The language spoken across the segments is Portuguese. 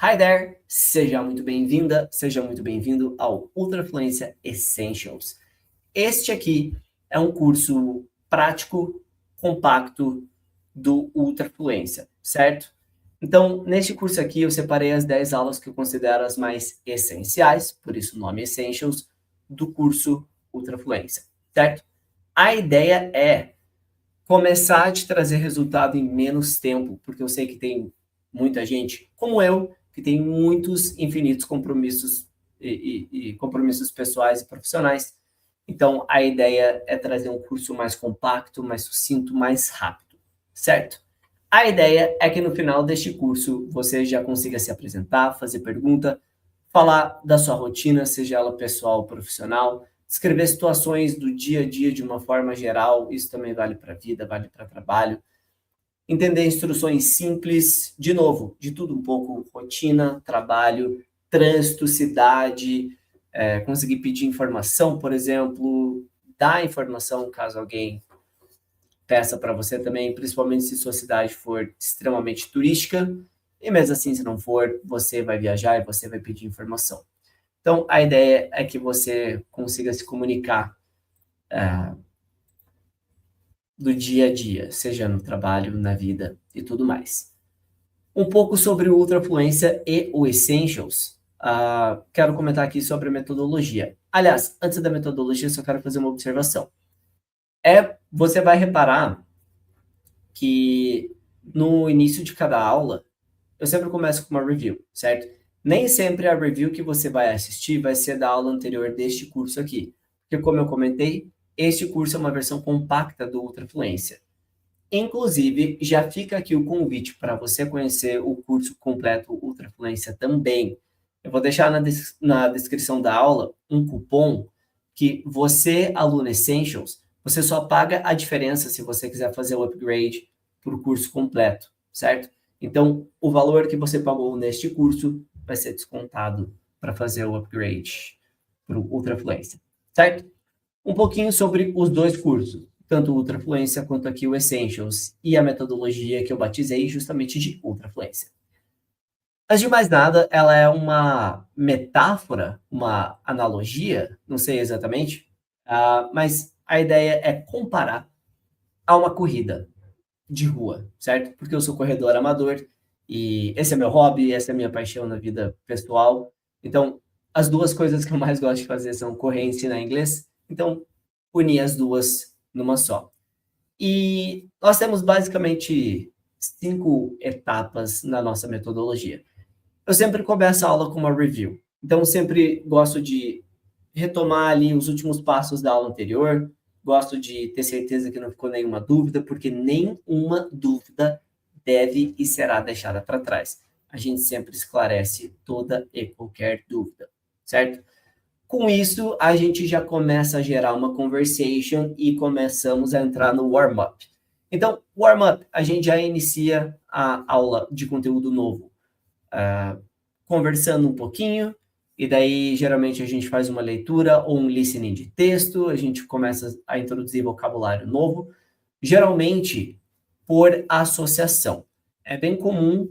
Hi there! Seja muito bem-vinda, seja muito bem-vindo ao Ultrafluência Essentials. Este aqui é um curso prático, compacto do Ultrafluência, certo? Então, neste curso aqui, eu separei as 10 aulas que eu considero as mais essenciais, por isso o nome Essentials, do curso Ultrafluência, certo? A ideia é começar a te trazer resultado em menos tempo, porque eu sei que tem muita gente, como eu, que tem muitos infinitos compromissos e compromissos pessoais e profissionais. Então, a ideia é trazer um curso mais compacto, mais sucinto, mais rápido, certo? A ideia é que no final deste curso você já consiga se apresentar, fazer pergunta, falar da sua rotina, seja ela pessoal ou profissional, descrever situações do dia a dia de uma forma geral, isso também vale para a vida, vale para trabalho. Entender instruções simples, de novo, de tudo um pouco, rotina, trabalho, trânsito, cidade, conseguir pedir informação, por exemplo, dar informação caso alguém peça para você também, principalmente se sua cidade for extremamente turística, e mesmo assim, se não for, você vai viajar e você vai pedir informação. Então, a ideia é que você consiga se comunicar do dia a dia, seja no trabalho, na vida e tudo mais. Um pouco sobre o Ultrafluência e o Essentials. Quero comentar aqui sobre a metodologia. Aliás, antes da metodologia, só quero fazer uma observação. Você vai reparar que no início de cada aula, eu sempre começo com uma review, certo? Nem sempre a review que você vai assistir vai ser da aula anterior deste curso aqui. Porque, como eu comentei, este curso é uma versão compacta do Ultrafluência. Inclusive, já fica aqui o convite para você conhecer o curso completo Ultrafluência também. Eu vou deixar na descrição da aula um cupom que você, aluno Essentials, você só paga a diferença se você quiser fazer o upgrade para o curso completo, certo? Então, o valor que você pagou neste curso vai ser descontado para fazer o upgrade para o Ultrafluência, certo? Um pouquinho sobre os dois cursos, tanto o Ultrafluência quanto aqui o Essentials, e a metodologia que eu batizei justamente de Ultrafluência. Antes de mais nada, ela é uma metáfora, uma analogia, não sei exatamente, mas a ideia é comparar a uma corrida de rua, certo? Porque eu sou corredor amador e esse é meu hobby, essa é a minha paixão na vida pessoal. Então, as duas coisas que eu mais gosto de fazer são correr e ensinar inglês. Então, unir as duas numa só. E nós temos basicamente 5 etapas na nossa metodologia. Eu sempre começo a aula com uma review. Então, sempre gosto de retomar ali os últimos passos da aula anterior, gosto de ter certeza que não ficou nenhuma dúvida, porque nenhuma dúvida deve e será deixada para trás. A gente sempre esclarece toda e qualquer dúvida, certo? Com isso, a gente já começa a gerar uma conversation e começamos a entrar no warm-up. Então, warm-up, a gente já inicia a aula de conteúdo novo, conversando um pouquinho, e daí geralmente a gente faz uma leitura ou um listening de texto, a gente começa a introduzir vocabulário novo, geralmente por associação. É bem comum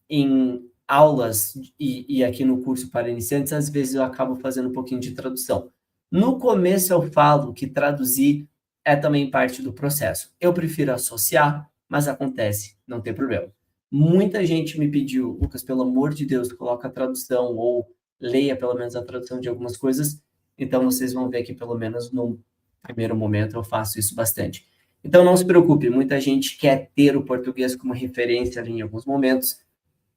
em aulas e aqui no curso para iniciantes, às vezes eu acabo fazendo um pouquinho de tradução. No começo eu falo que traduzir é também parte do processo. Eu prefiro associar, mas acontece, não tem problema. Muita gente me pediu, Lucas, pelo amor de Deus, coloca a tradução ou leia pelo menos a tradução de algumas coisas. Então vocês vão ver que pelo menos no primeiro momento eu faço isso bastante. Então não se preocupe, muita gente quer ter o português como referência ali em alguns momentos.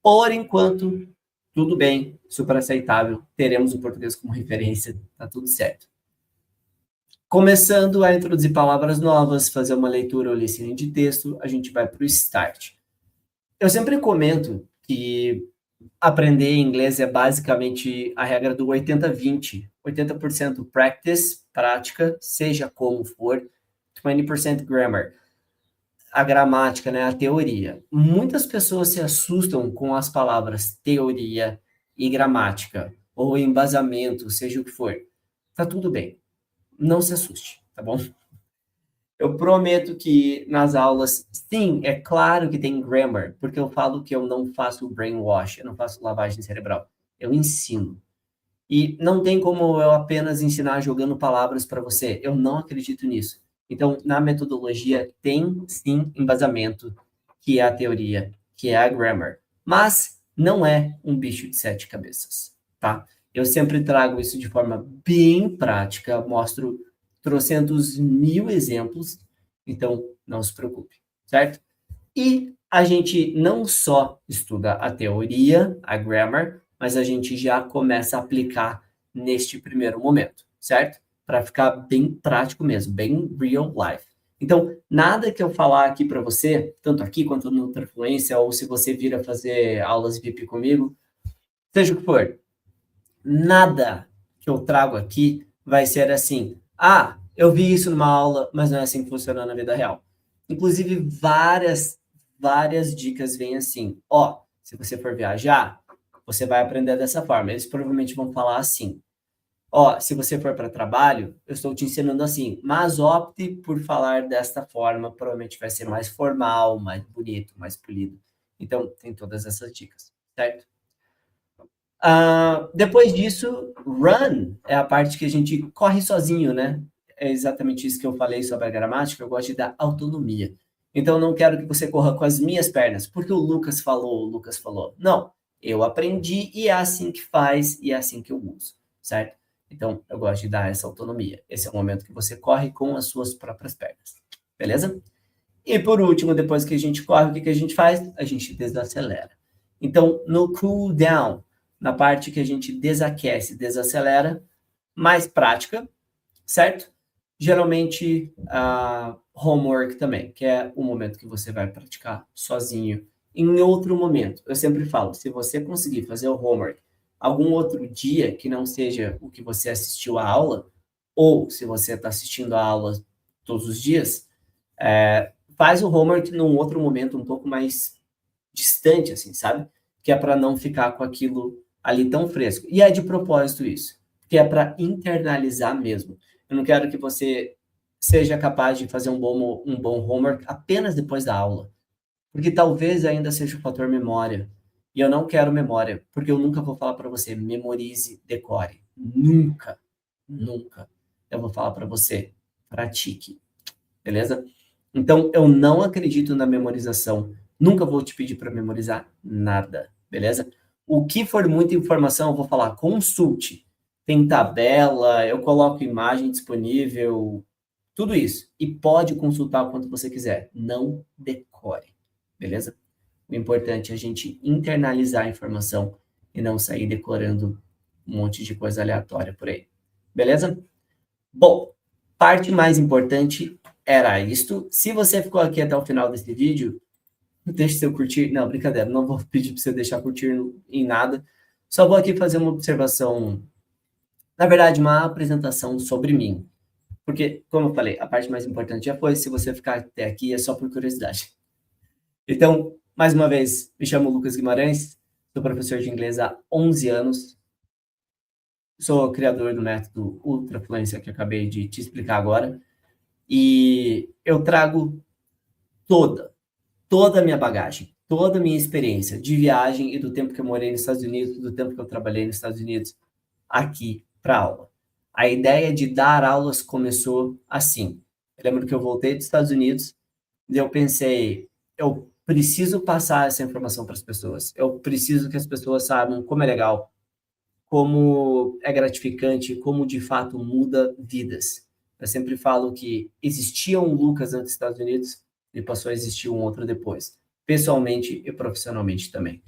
Por enquanto, tudo bem, super aceitável. Teremos o português como referência, tá tudo certo. Começando a introduzir palavras novas, fazer uma leitura ou listening de texto, a gente vai para o start. Eu sempre comento que aprender inglês é basicamente a regra do 80-20. 80% practice, prática, seja como for, 20% grammar, a gramática, né, a teoria. Muitas pessoas se assustam com as palavras teoria e gramática, ou embasamento, seja o que for. Tá tudo bem, não se assuste, tá bom? Eu prometo que nas aulas, sim, é claro que tem grammar, porque eu falo que eu não faço brainwash, eu não faço lavagem cerebral. Eu ensino. E não tem como eu apenas ensinar jogando palavras para você. Eu não acredito nisso. Então, na metodologia, tem sim embasamento, que é a teoria, que é a grammar. Mas não é um bicho de sete cabeças, tá? Eu sempre trago isso de forma bem prática, mostro trocentos mil exemplos, então não se preocupe, certo? E a gente não só estuda a teoria, a grammar, mas a gente já começa a aplicar neste primeiro momento, certo? Para ficar bem prático mesmo, bem real life. Então, nada que eu falar aqui para você, tanto aqui quanto no Ultrafluência, ou se você vir a fazer aulas VIP comigo, seja o que for, nada que eu trago aqui vai ser assim, ah, eu vi isso numa aula, mas não é assim que funciona na vida real. Inclusive, várias dicas vêm assim, ó, se você for viajar, você vai aprender dessa forma. Eles provavelmente vão falar assim, ó, se você for para trabalho, eu estou te ensinando assim, mas opte por falar desta forma, provavelmente vai ser mais formal, mais bonito, mais polido. Então, tem todas essas dicas, certo? Depois disso, run é a parte que a gente corre sozinho, né? É exatamente isso que eu falei sobre a gramática, eu gosto de dar autonomia. Então, eu não quero que você corra com as minhas pernas, porque o Lucas falou. Não, eu aprendi e é assim que faz e é assim que eu uso, certo? Então, eu gosto de dar essa autonomia. Esse é o momento que você corre com as suas próprias pernas, beleza? E por último, depois que a gente corre, o que que a gente faz? A gente desacelera. Então, no cool down, na parte que a gente desaquece, desacelera, mais prática, certo? Geralmente, homework também, que é o momento que você vai praticar sozinho. Em outro momento, eu sempre falo, se você conseguir fazer o homework algum outro dia que não seja o que você assistiu à aula, ou se você está assistindo a aula todos os dias, faz o homework num outro momento um pouco mais distante, assim, sabe? Que é para não ficar com aquilo ali tão fresco. E é de propósito isso, que é para internalizar mesmo. Eu não quero que você seja capaz de fazer um bom homework apenas depois da aula, porque talvez ainda seja o fator memória. E eu não quero memória, porque eu nunca vou falar para você memorize, decore. Nunca, nunca. Eu vou falar para você pratique, beleza? Então, eu não acredito na memorização. Nunca vou te pedir para memorizar nada, beleza? O que for muita informação, eu vou falar, consulte. Tem tabela, eu coloco imagem disponível, tudo isso. E pode consultar o quanto você quiser. Não decore, beleza? O importante é a gente internalizar a informação e não sair decorando um monte de coisa aleatória por aí. Beleza? Bom, parte mais importante era isto. Se você ficou aqui até o final desse vídeo, deixe seu curtir. Não, brincadeira, não vou pedir para você deixar curtir em nada. Só vou aqui fazer uma observação, na verdade, uma apresentação sobre mim. Porque, como eu falei, a parte mais importante já foi. Se você ficar até aqui, é só por curiosidade. Então, mais uma vez, me chamo Lucas Guimarães, sou professor de inglês há 11 anos, sou criador do método Ultra Fluência, que acabei de te explicar agora. E eu trago toda, toda a minha bagagem, toda a minha experiência de viagem e do tempo que eu morei nos Estados Unidos, do tempo que eu trabalhei nos Estados Unidos, aqui para aula. A ideia de dar aulas começou assim. Eu lembro que eu voltei dos Estados Unidos e eu pensei, eu preciso passar essa informação para as pessoas. Eu preciso que as pessoas saibam como é legal, como é gratificante, como de fato muda vidas. Eu sempre falo que existia um Lucas antes dos Estados Unidos e passou a existir um outro depois, pessoalmente e profissionalmente também.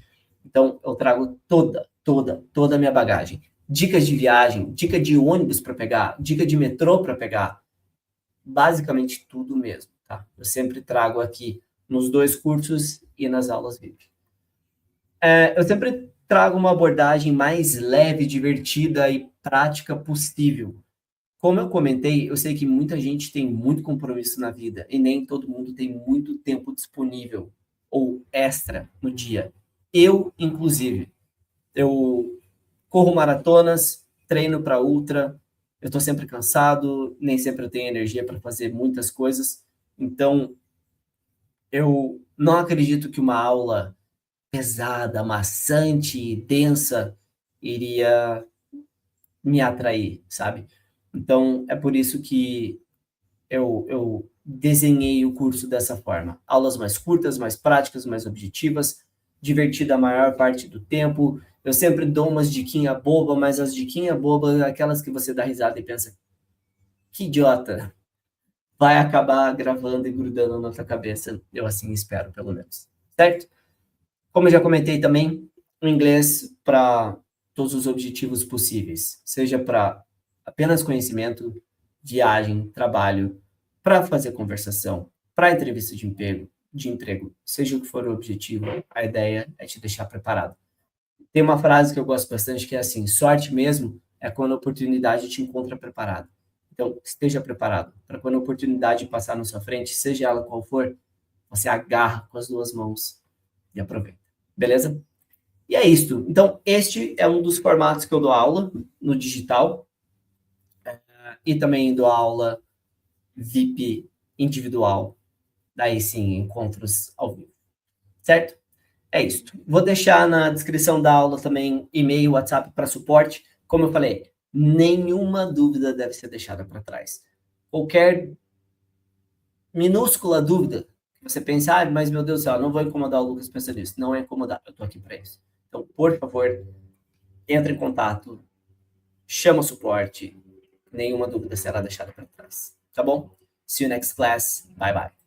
Então, eu trago toda a minha bagagem. Dicas de viagem, dica de ônibus para pegar, dica de metrô para pegar, basicamente tudo mesmo, tá? Eu sempre trago aqui nos dois cursos e nas aulas VIP. Eu sempre trago uma abordagem mais leve, divertida e prática possível. Como eu comentei, eu sei que muita gente tem muito compromisso na vida e nem todo mundo tem muito tempo disponível ou extra no dia. Eu, inclusive, eu corro maratonas, treino para ultra, eu estou sempre cansado, nem sempre eu tenho energia para fazer muitas coisas, Então, eu não acredito que uma aula pesada, maçante e densa iria me atrair, sabe? Então, é por isso que eu desenhei o curso dessa forma. Aulas mais curtas, mais práticas, mais objetivas, divertida a maior parte do tempo. Eu sempre dou umas diquinha boba, mas as diquinha boba, aquelas que você dá risada e pensa, que idiota, vai acabar gravando e grudando na tua cabeça. Eu assim espero, pelo menos. Certo? Como eu já comentei também, o inglês para todos os objetivos possíveis, seja para apenas conhecimento, viagem, trabalho, para fazer conversação, para entrevista de emprego, seja o que for o objetivo, a ideia é te deixar preparado. Tem uma frase que eu gosto bastante que é assim: sorte mesmo é quando a oportunidade te encontra preparado. Então, esteja preparado para quando a oportunidade passar na sua frente, seja ela qual for, você agarra com as duas mãos e aproveita. Beleza? E é isto. Então, este é um dos formatos que eu dou aula no digital e também dou aula VIP individual, daí sim, encontros ao vivo. Certo? É isso. Vou deixar na descrição da aula também e-mail, WhatsApp para suporte. Como eu falei, nenhuma dúvida deve ser deixada para trás. Qualquer minúscula dúvida que você pensar, mas meu Deus do céu, não vou incomodar o Lucas pensando nisso. Não é incomodar, eu estou aqui para isso. Então, por favor, entre em contato, chama o suporte. Nenhuma dúvida será deixada para trás. Tá bom? See you next class. Bye bye.